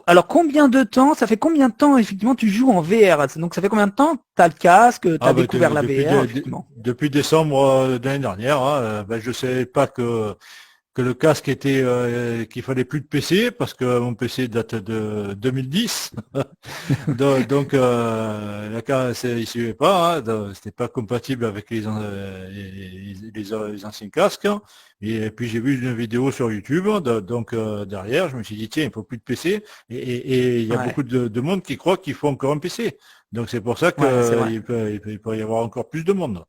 alors combien de temps, ça fait combien de temps effectivement tu joues en VR? Donc ça fait combien de temps tu as le casque, tu as découvert la VR, effectivement? depuis décembre de l'année dernière, hein, je savais pas que le casque était qu'il fallait plus de PC parce que mon PC date de 2010. Il suivait pas, hein, c'était pas compatible avec les anciens casques. Et puis j'ai vu une vidéo sur YouTube, derrière, je me suis dit tiens, il faut plus de PC. Et il y a Ouais, beaucoup de monde qui croit qu'il faut encore un PC. Donc c'est pour ça ouais, c'est vrai. qu'il peut y avoir encore plus de monde.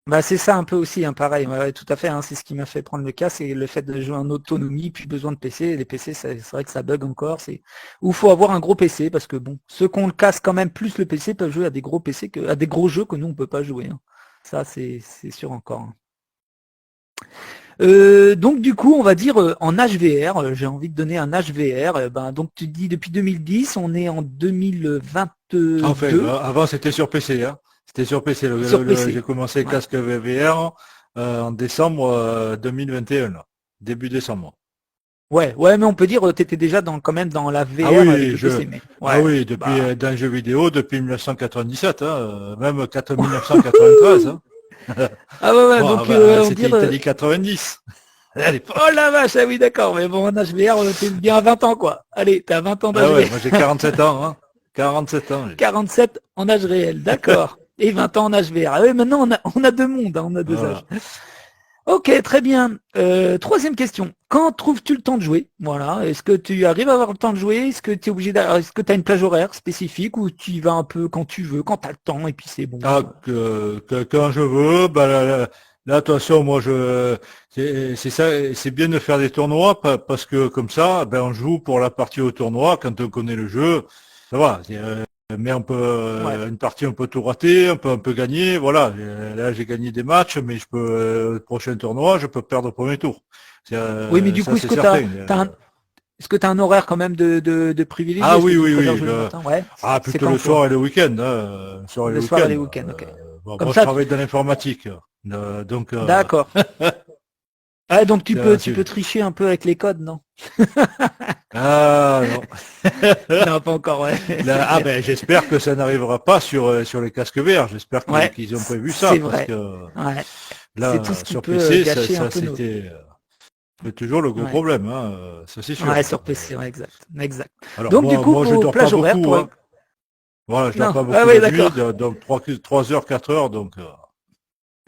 Bah c'est ça un peu aussi, hein, pareil, ouais, ouais, tout à fait, hein, c'est ce qui m'a fait prendre le casque, c'est le fait de jouer en autonomie, puis besoin de PC. Les PC, c'est vrai que ça bug encore, ou faut avoir un gros PC, parce que bon, ceux qui ont le casque quand même plus le PC peuvent jouer à des gros PC à des gros jeux que nous on peut pas jouer, hein. Ça c'est sûr encore, hein. Donc du coup, on va dire en HVR, j'ai envie de donner un HVR. Donc tu dis depuis 2010, on est en Enfin, 2022 avant c'était sur PC, hein. C'était sur PC. sur PC. J'ai commencé le Ouais. casque VR en décembre 2021, là. Début décembre. Ouais, ouais, mais on peut dire tu étais déjà quand même dans la Ah VR avec oui, le PC, mais ah ouais, oui, depuis bah dans le jeu vidéo depuis 1997, hein, même 1993. Hein. ah ouais, ouais, Bon, donc on c'était dire t'as dit 90 à oh l'époque. la vache, ah oui d'accord, mais bon en HVR t'es bien à 20 ans quoi. Allez, t'as 20 ans Ah ouais, d'HVR, moi j'ai 47 ans, hein. 47 ans. 47 en âge réel, d'accord. Et 20 ans en HVR. Ah oui, maintenant on a deux mondes, hein, on a deux âges. Voilà. Ok, très bien. Troisième question. Quand trouves-tu le temps de jouer? Voilà. Est-ce que tu arrives à avoir le temps de jouer? Est-ce que tu es obligé est-ce que tu as une plage horaire spécifique ou tu y vas un peu quand tu veux, quand tu as le temps et puis c'est bon? Ah, quand je veux, là, attention, c'est ça, c'est bien de faire des tournois parce que comme ça, on joue pour la partie au tournoi. Quand on connaît le jeu, ça va. Mais on peut Ouais. une partie, on peut tout rater, on peut gagner. Voilà. Là, j'ai gagné des matchs, mais je peux le prochain tournoi, je peux perdre au premier tour. Oui, mais du Ça, coup, est-ce c'est que certain. est-ce que tu as un horaire quand même de privilégié? Ah Est-ce que oui, tu oui, préfères oui. jouer le matin? Ouais. C'est Plutôt quand le quoi? soir et le week-end. Hein, le soir et le Le soir et week-end. les week-ends, ok. Comme Moi, je ça, travaille dans l'informatique. d'accord. Ah, donc tu peux, ça, tu peux tricher un peu avec les codes, non? Ah non. Non, pas encore, ouais. Là, j'espère que ça n'arrivera pas sur les casques verts. J'espère Ouais, qu'ils ont prévu ça c'est parce vrai. que Ouais. C'est tout là, ce qui sur peut PC, gâcher un ça peu nos. c'est toujours le gros Ouais. problème, hein, ça c'est Ouais, sûr. sur PC, ouais, exact. Exact. Alors Donc du coup, moi, je vos dors pas plages horaires beaucoup, pour. hein. Voilà, je dors Non, pas ah beaucoup oui, la nuit, d'accord. donc 3 heures, 4 heures, donc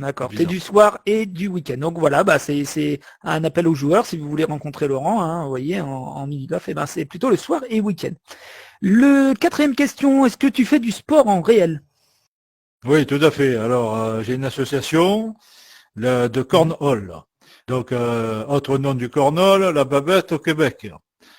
D'accord. T'es suffisant. du soir et du week-end. Donc voilà, bah c'est un appel aux joueurs si vous voulez rencontrer Laurent, hein, vous voyez, en mini-golf, et ben c'est plutôt le soir et week-end. Le quatrième question, est-ce que tu fais du sport en réel? Oui, tout à fait. Alors, j'ai une association de Mhm. cornhole. Donc, autre nom du cornhole, la babette au Québec.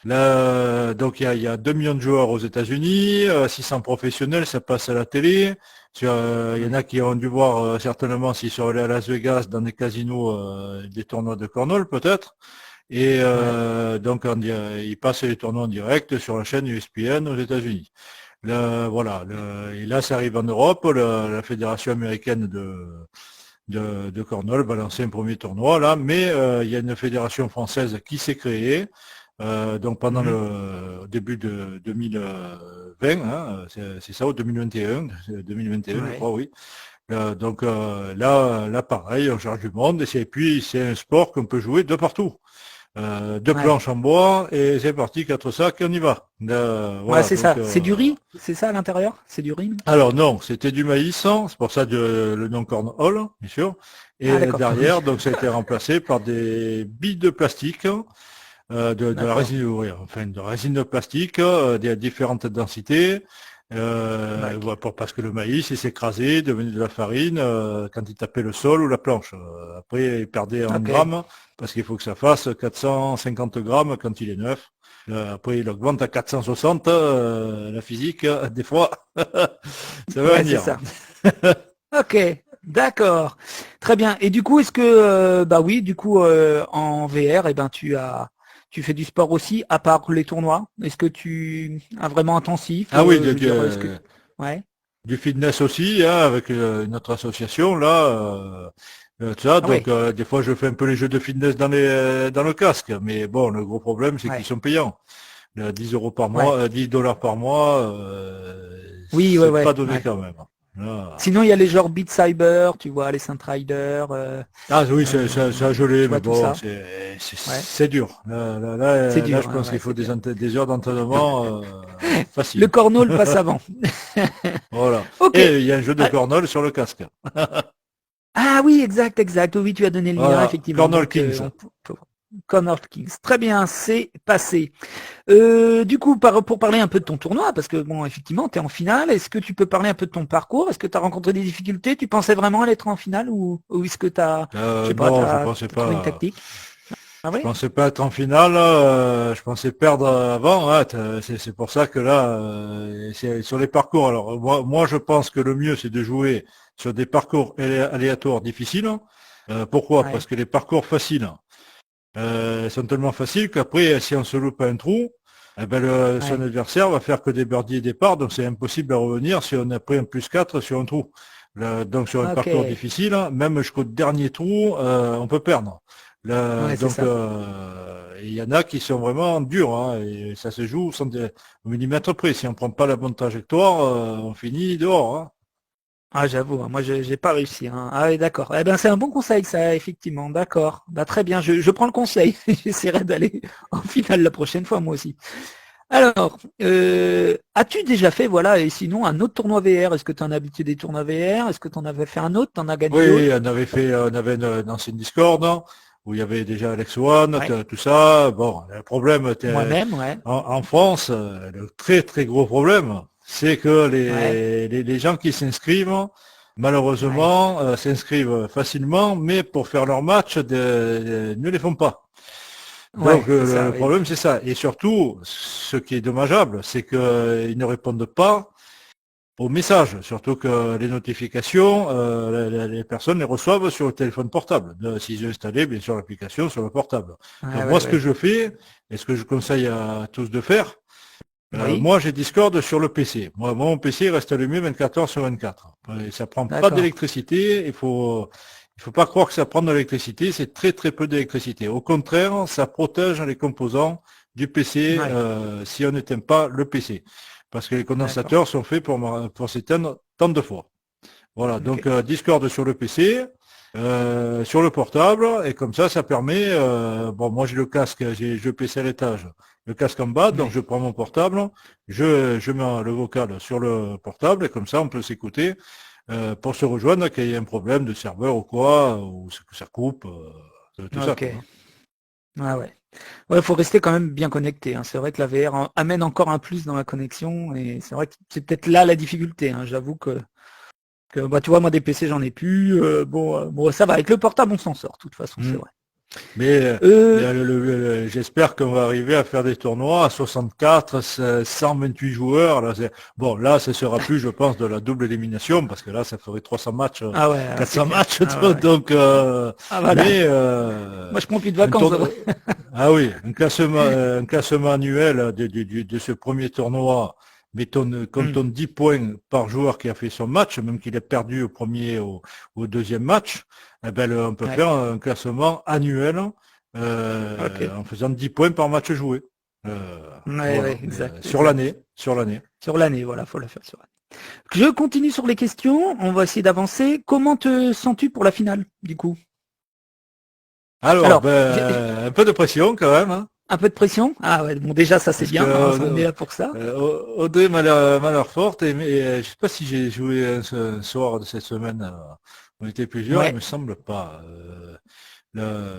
Là, donc, il y a 2 millions de joueurs aux États-Unis, 600 professionnels, ça passe à la télé. Il y en Ouais. a qui ont dû voir certainement s'ils sont allés à Las Vegas dans des casinos, des tournois de cornhole peut-être. Et Ouais. ils passent les tournois en direct sur la chaîne ESPN aux États-Unis. Voilà. Et là, ça arrive en Europe. La fédération américaine de cornhole va lancer un premier tournoi là, mais il y a une fédération française qui s'est créée. Donc pendant Mhm. le début de 2020, hein, c'est ça, ou 2021, 2021, je Ouais. crois, oui. Là, pareil, on charge du monde, et puis c'est un sport qu'on peut jouer de partout. Deux Ouais. planches en bois, et c'est parti, 4 sacs, et on y va. Ouais, Voilà, c'est ça. C'est du riz? C'est ça à l'intérieur? C'est du riz? Non. alors non, c'était du maïs, hein, c'est pour ça le nom cornhole, bien sûr. Ah Et d'accord. Oui. derrière, donc ça a été remplacé par des billes de plastique, de la D'accord. résine, oui, enfin de résine de plastique, des différentes densités, D'accord. voilà, parce que le maïs il s'écrasait, devenait de la farine quand il tapait le sol ou la planche. Après, il perdait en Ok. grammes parce qu'il faut que ça fasse 450 grammes quand il est neuf. Après, il augmente à 460, la physique, des fois, ça veut rien Ouais, c'est dire. ça. Ok, d'accord. Très bien. Et du coup, est-ce que bah oui, du coup, en VR, eh ben tu fais du sport aussi, à part les tournois. Est-ce que tu as vraiment intensif? Ah oui, Je veux dire, est-ce que ouais, du fitness aussi, hein, avec notre association là. Tout ça, ah ouais, des fois je fais un peu les jeux de fitness dans le casque, mais bon, le gros problème c'est qu'ils ouais, sont payants. 10 € par mois, 10 dollars par mois, Oui, c'est ouais. pas donné quand même. Là. Sinon, il y a les genres Beat Saber, tu vois, les Saint Rider, Ah oui, c'est gelé, tu mais vois tout bon, ça. Ouais, c'est dur. c'est Là, dur, je hein, pense ouais, qu'il faut c'est clair. des heures d'entraînement Le facile. corneau le passe avant. Voilà. Ok. Et il y a un jeu de Ah, cornhole sur le casque. ah oui, exact. Oui, tu as donné le lien, Voilà, effectivement. Cornhole Donc, Kings. Connor Kings. Très bien, c'est passé. Du coup, pour parler un peu de ton tournoi, parce que bon, effectivement, tu es en finale, est-ce que tu peux parler un peu de ton parcours? Est-ce que tu as rencontré des difficultés? Tu pensais vraiment aller être en finale ou est-ce que tu as, je sais pas, Non, t'as trouvé une tactique? Ah je oui? pensais pas être en finale. Je pensais perdre avant. Ouais, c'est pour ça que là, c'est sur les parcours. Alors moi, je pense que le mieux, c'est de jouer sur des parcours aléatoires difficiles. Pourquoi? Ouais, Parce que les parcours faciles sont tellement faciles qu'après, si on se loupe un trou, eh ben son ouais. adversaire va faire que des birdies départ, donc c'est impossible à revenir si on a pris un +4 sur un trou. Donc sur un Ok. parcours difficile, même jusqu'au dernier trou, on peut perdre. Ouais, c'est Donc ça. il y en a qui sont vraiment durs, hein, et ça se joue au millimètre près. Si on prend pas la bonne trajectoire, on finit dehors. Hein. Ah, j'avoue, hein, moi, j'ai pas réussi. Hein. Ah oui, d'accord. Eh ben, c'est un bon conseil, ça, effectivement. D'accord. Bah, très bien. Je prends le conseil. J'essaierai d'aller en finale la prochaine fois, moi aussi. Alors, as-tu déjà fait, voilà, et sinon, un autre tournoi VR? Est-ce que tu en as habitué des tournois VR? Est-ce que tu en avais fait un autre? Tu en as gagné Oui, d'autres? on avait une ancienne Discord, hein, où il y avait déjà Alex One, Ouais. tout ça. Bon, le problème Moi-même, ouais. en France, le très très gros problème, c'est que Ouais. les gens qui s'inscrivent, Ouais. malheureusement, s'inscrivent facilement, mais pour faire leur match, ne les font pas. Ouais, Donc c'est ça, le oui. problème c'est ça. Et surtout, ce qui est dommageable, c'est qu'ils ne répondent pas aux messages, surtout que les notifications, les personnes les reçoivent sur le téléphone portable, s'ils ont installé bien sûr l'application sur le portable. Ouais, Donc ouais, moi ce que ouais. je fais, et ce que je conseille à tous de faire, Oui, moi j'ai Discord sur le PC. Moi mon PC reste allumé 24 heures sur 24. Et ça prend pas d'accord. d'électricité, il faut pas croire que ça prend de l'électricité, c'est très très peu d'électricité. Au contraire, ça protège les composants du PC Ouais, si on n'éteint pas le PC. Parce que les d'accord. condensateurs sont faits pour s'éteindre tant de fois. Voilà, Ok. donc Discord sur le PC, sur le portable, et comme ça permet, bon moi j'ai le casque, j'ai le PC à l'étage, le casque en bas, donc Ouais. je prends mon portable, je mets le vocal sur le portable, et comme ça on peut s'écouter pour se rejoindre qu'il y ait un problème de serveur ou quoi, ou que ça coupe, tout ça Ok. quoi. Hein. Ah ouais. Ouais, faut rester quand même bien connecté. Hein. C'est vrai que la VR amène encore un plus dans la connexion et c'est vrai que c'est peut-être là la difficulté. Hein. J'avoue que bah, tu vois, moi des PC j'en ai plus. Bon, ça va. Avec le portable on s'en sort. De toute façon, c'est Hmm. vrai. Mais Euh, j'espère qu'on va arriver à faire des tournois à 64, 128 joueurs. Là, bon, là, ce sera plus, je pense, de la double élimination, parce que là, ça ferait 300 matchs, ah ouais, ah, c'est 400 clair. matchs. Ah ouais, ouais. Donc, Ah voilà. mais Moi je prends plus de un vacances. tour- ah oui, un classement annuel de ce premier tournoi, mettons, Hmm. comptons 10 points par joueur qui a fait son match, même qu'il ait perdu au premier ou au deuxième match, eh ben, on peut Ouais. faire un classement annuel Ok. en faisant 10 points par match joué. Ouais, ouais, Voilà, mais exact, sur exact. l'année, sur l'année. Sur l'année, voilà, faut la faire sur l'année. Je continue sur les questions. On va essayer d'avancer. Comment te sens-tu pour la finale, du coup? Alors, Alors, ben, un peu de pression quand même, hein, un peu de pression. Ah ouais, bon déjà ça c'est parce que bien, hein, on est là pour ça. Audrey m'a l'air forte, je sais pas si j'ai joué un soir de cette semaine. On était plusieurs, il Ouais, me semble pas.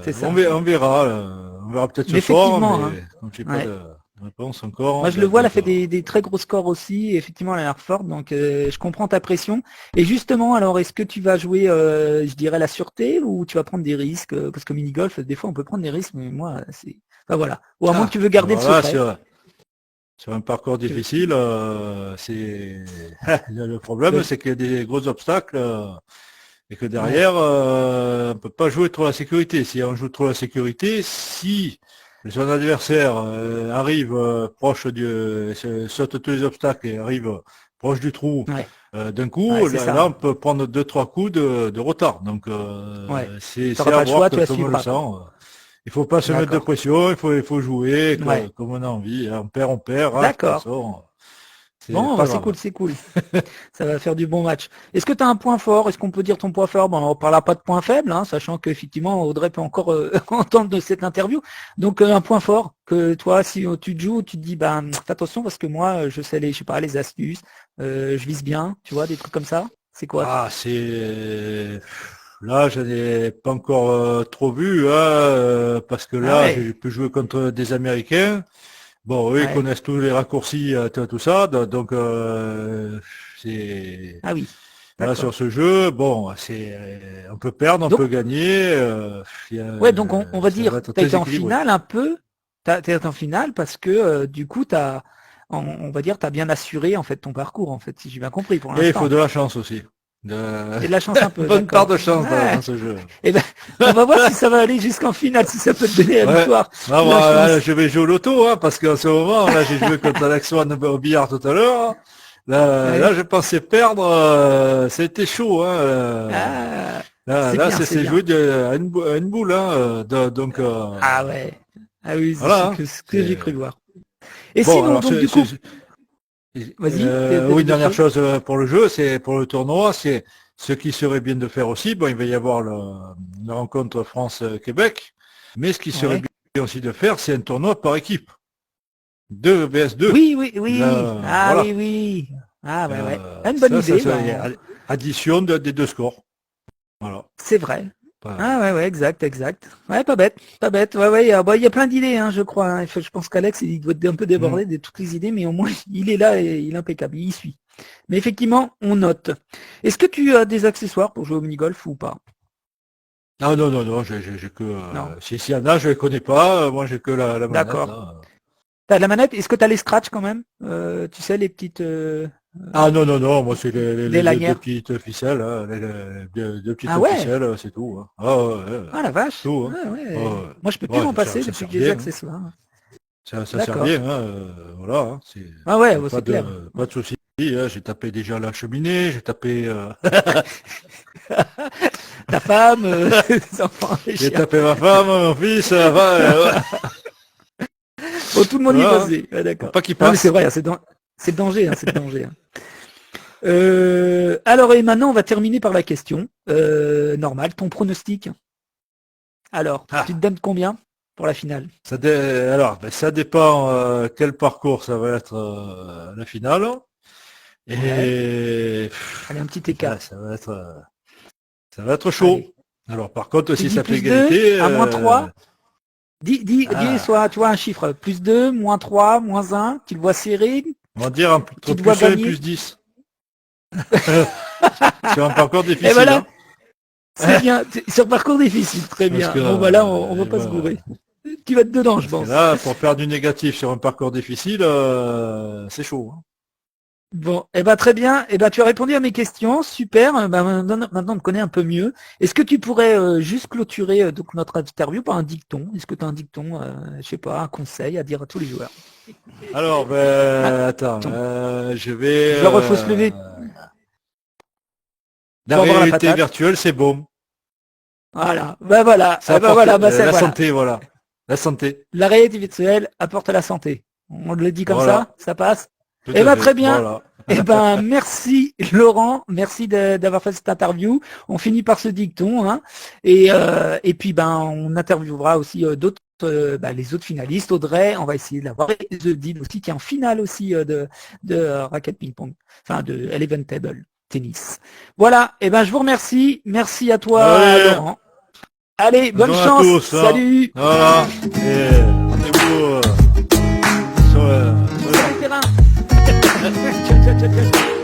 c'est ça. On verra peut-être Mais ce soir, effectivement, hein, mais comme j'ai pas ouais. de réponse encore, Moi je le ben, vois, elle a donc, fait des très gros scores aussi, et effectivement elle a l'air forte, donc je comprends ta pression. Et justement, alors est-ce que tu vas jouer, je dirais, la sûreté ou tu vas prendre des risques? Parce que mini-golf, des fois on peut prendre des risques, mais moi c'est. Enfin voilà. Ou à moins que tu veux garder le alors là, secret. sur un parcours Tu veux- difficile, c'est le problème, le- c'est qu'il y a des gros obstacles. Et que Ouais, derrière, on peut pas jouer trop la sécurité. Si on joue trop la sécurité, si son adversaire arrive proche saute tous les obstacles et arrive proche du trou, ouais, d'un ouais, coup, c'est là, ça. on peut prendre deux, trois coups de retard. Donc Ouais. c'est T'auras à pas le voir choix, tu la comme on le suivras, sent. quoi. Il faut pas se mettre de D'accord. pression, il faut jouer Ouais. comme on a envie. On perd, hein, de toute D'accord. façon, c'est Bon, pas bah c'est grave. cool, c'est cool. Ça va faire du bon match. Est-ce que tu as un point fort? Est-ce qu'on peut dire ton point fort? Bon, on ne parlera pas de point faible, hein, sachant qu'effectivement, Audrey peut encore entendre de cette interview. Donc, un point fort que toi, si tu te joues, tu te dis, bah, fais attention parce que moi, je sais je sais pas, les astuces, je vise bien, tu vois, des trucs comme ça. C'est quoi? Ah, c'est... Là, je n'ai pas encore trop vu, hein, parce que Ah là, ouais, j'ai pu jouer contre des Américains. Bon, eux, ils ouais. connaissent tous les raccourcis, tout ça, donc c'est... Ah oui, Là, sur d'accord. ce jeu, bon, c'est... On peut perdre, on peut Donc, gagner, ouais, donc on va ça va dire, être tu as très été en équilibré. finale un peu, t'as été en finale parce que du coup, on va dire, tu as bien assuré en fait ton parcours, en fait, si j'ai bien compris pour Et il faut l'instant. de la chance aussi. Et de la chance un Une peu, bonne part d'accord. de chance Ouais. dans ce jeu. Et ben, on va voir si ça va aller jusqu'en finale, si ça peut te donner la Ouais. victoire. Ah, La moi, là, chance. je vais jouer au loto, hein, parce qu'en ce moment, là, j'ai joué contre Alex Swan au billard tout à l'heure. Là, Ouais. je pensais perdre. C'était chaud. Hein, Ah, là, c'est bien, c'est c'est bien. joué à une boule. Hein, donc, Ah ouais. Ah oui, c'est voilà. Hein, ce que j'ai cru c'est... voir. Et Bon, sinon, alors, donc du coup, vas-y, oui, t'avais une d'autres dernière choses? chose pour le jeu, c'est pour le tournoi, c'est ce qui serait bien de faire aussi. Bon, il va y avoir la rencontre France-Québec, mais ce qui serait Ouais. bien aussi de faire, c'est un tournoi par équipe. 2 vs 2. Oui, oui, oui. Ah oui, Voilà. oui. Ah ouais, ouais. Ah, une bonne Ça idée. serait Ben, addition des deux scores. Voilà. c'est vrai. Voilà. Ah ouais, ouais, exact, exact. Ouais, pas bête, pas bête. Ouais, ouais, il y a plein d'idées, hein, je crois. Hein. Je pense qu'Alex, il doit être un peu Hmm. débordé de toutes les idées, mais au moins, il est là et il est impeccable, il y suit. Mais effectivement, on note. Est-ce que tu as des accessoires pour jouer au mini-golf ou pas? Ah non, non, non, j'ai que... Non. si y en a, je ne les connais pas. Moi, j'ai que la manette. D'accord. Hein. T'as la manette? Est-ce que t'as les scratchs quand même? Tu sais, les petites... Ah non, non, non, moi, c'est des les deux lanières. petites ficelles. Hein, deux Ah petites ouais? ficelles, c'est tout. Hein. Ah ouais, ouais, Ah la vache. tout. Hein. Ah Ah, ouais. ouais. Moi, je peux plus Ouais, m'en passer ça depuis sert que j'ai les bien. Hein. accessoires. Ça sert D'accord. bien. Hein. Voilà. Hein. Ah ouais, Y a bon, c'est clair. pas de souci. Hein. J'ai tapé déjà la cheminée. J'ai tapé... Ta femme, les enfants, les J'ai chiens. tapé ma femme, mon fils, Bon, tout le monde y est voilà, hein. passé. Ouais, Faut d'accord. pas qu'il Non, mais c'est passe. vrai, hein, c'est le danger, hein, c'est le danger. Hein. Alors, et maintenant, on va terminer par la question normale. Ton pronostic. Alors, tu te Ah, donnes combien pour la finale? alors, ben, ça dépend quel parcours ça va être la finale. Ouais. Et Allez, un petit là, écart. ça va être chaud. Allez. Alors, par contre, Tu si dis ça fait plus 2 égalité, à moins 3. Dis ah, soit, tu vois, un chiffre. Plus 2, moins 3, moins 1. Tu le vois serré. on va dire entre Tu te vois plus 1 et plus gagner. 10. C'est un parcours Et difficile, voilà, hein. c'est bien. Sur parcours difficile, très Parce bien. que, Bon, bah là, on va pas se voilà. gourer. Tu vas être dedans, je Parce que pense. là, pour faire du négatif sur un parcours difficile, c'est chaud. Hein. Bon, eh ben très bien. Eh ben tu as répondu à mes questions, super. Maintenant on te connaît un peu mieux. Est-ce que tu pourrais juste clôturer donc notre interview par un dicton? Est-ce que tu as un dicton, je sais pas, un conseil à dire à tous les joueurs? Alors, Un ben, attends, dicton. je vais... Le joueur faut se lever, la faut avoir la réalité patate. virtuelle, c'est bon. Voilà. Ben voilà. Ça Eh ben apporte voilà. Ben c'est la voilà. santé, voilà. La santé. La réalité virtuelle apporte la santé. On le dit comme Voilà, ça passe. tout Eh à ben très fait. bien. Voilà. Eh ben merci Laurent, merci d'avoir fait cette interview. On finit par ce dicton, hein. Et puis ben on interviewera aussi d'autres, les autres finalistes. Audrey, on va essayer d'avoir The Deal aussi qui est en finale aussi de racket ping pong, enfin de Eleven Table tennis. Voilà. Et ben je vous remercie. Merci à toi Allez, Laurent. Allez, bonne bonne journée à chance. tous. Hein. Salut. Voilà. Et rendez-vous sur, Sur le terrain. Ciao, ciao, ciao, ciao.